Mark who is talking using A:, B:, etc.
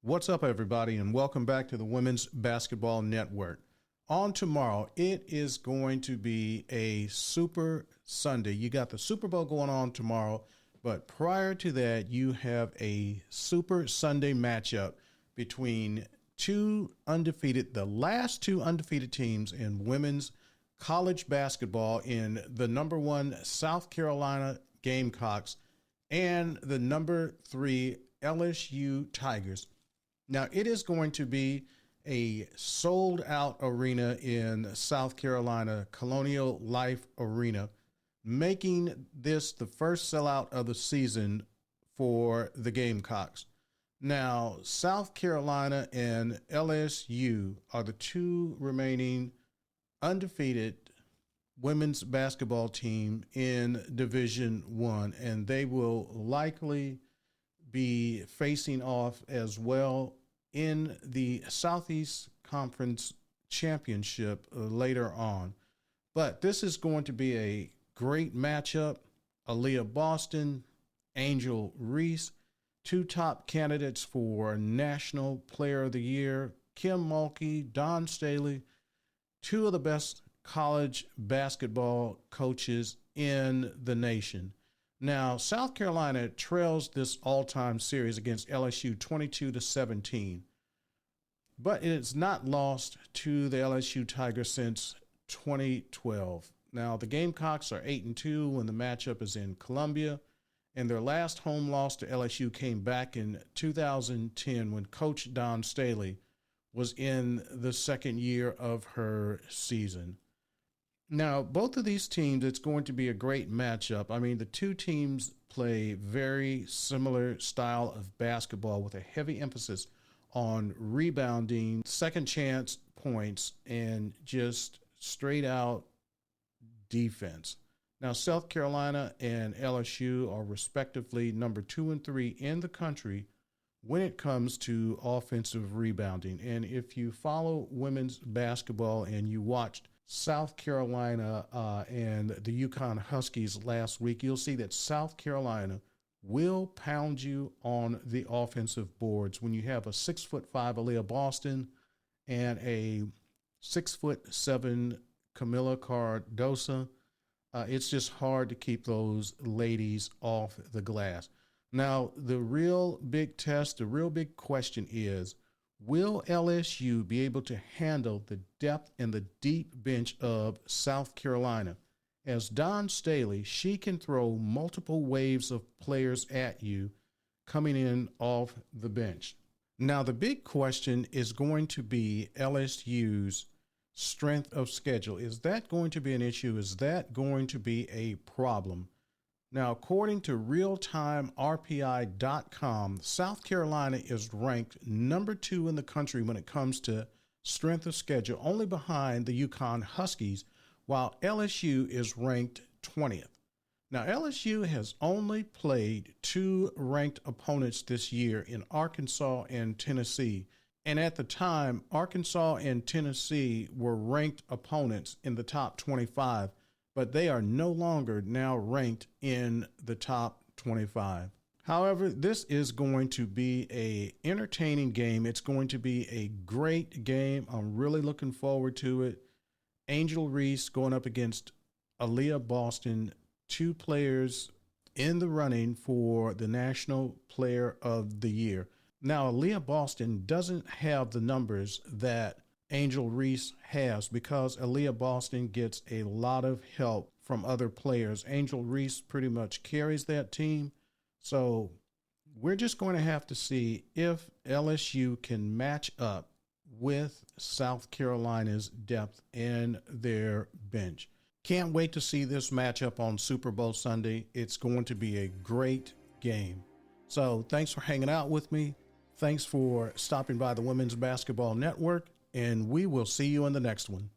A: What's up, everybody, and welcome back to the Women's Basketball Network. On tomorrow, it is going to be a Super Sunday. You got the Super Bowl going on tomorrow, but prior to that, you have a Super Sunday matchup between the last two undefeated teams in women's college basketball in the #1 South Carolina Gamecocks and the #3 LSU Tigers. Now, it is going to be a sold-out arena in South Carolina, Colonial Life Arena, making this the first sellout of the season for the Gamecocks. Now, South Carolina and LSU are the two remaining undefeated women's basketball team in Division I, and they will likely be facing off as well in the Southeast Conference Championship later on. But this is going to be a great matchup. Aliyah Boston, Angel Reese, two top candidates for National Player of the Year, Kim Mulkey, Don Staley, two of the best college basketball coaches in the nation. Now, South Carolina trails this all-time series against LSU 22-17, but it is not lost to the LSU Tigers since 2012. Now, the Gamecocks are 8-2 when the matchup is in Columbia, and their last home loss to LSU came back in 2010 when Coach Don Staley was in the second year of her season. Now, both of these teams, it's going to be a great matchup. I mean, the two teams play very similar style of basketball with a heavy emphasis on rebounding, second chance points, and just straight out defense. Now, South Carolina and LSU are respectively #2 and 3 in the country when it comes to offensive rebounding. And if you follow women's basketball and you watched South Carolina and the UConn Huskies last week, you'll see that South Carolina will pound you on the offensive boards when you have a 6'5" Aliyah Boston and a 6'7" Camila Cardosa. It's just hard to keep those ladies off the glass. Now, the real big test, the real big question is, will LSU be able to handle the depth and the deep bench of South Carolina? As Don Staley, she can throw multiple waves of players at you coming in off the bench. Now, the big question is going to be LSU's strength of schedule. Is that going to be an issue? Is that going to be a problem? Now, according to realtimerpi.com, South Carolina is ranked #2 in the country when it comes to strength of schedule, only behind the UConn Huskies, while LSU is ranked 20th. Now, LSU has only played two ranked opponents this year in Arkansas and Tennessee. And at the time, Arkansas and Tennessee were ranked opponents in the top 25. But they are no longer now ranked in the top 25. However, this is going to be an entertaining game. It's going to be a great game. I'm really looking forward to it. Angel Reese going up against Aliyah Boston, two players in the running for the National Player of the Year. Now, Aliyah Boston doesn't have the numbers that Angel Reese has because Aliyah Boston gets a lot of help from other players. Angel Reese pretty much carries that team. So we're just going to have to see if LSU can match up with South Carolina's depth and their bench. Can't wait to see this matchup on Super Bowl Sunday. It's going to be a great game. So thanks for hanging out with me. Thanks for stopping by the Women's Basketball Network. And we will see you in the next one.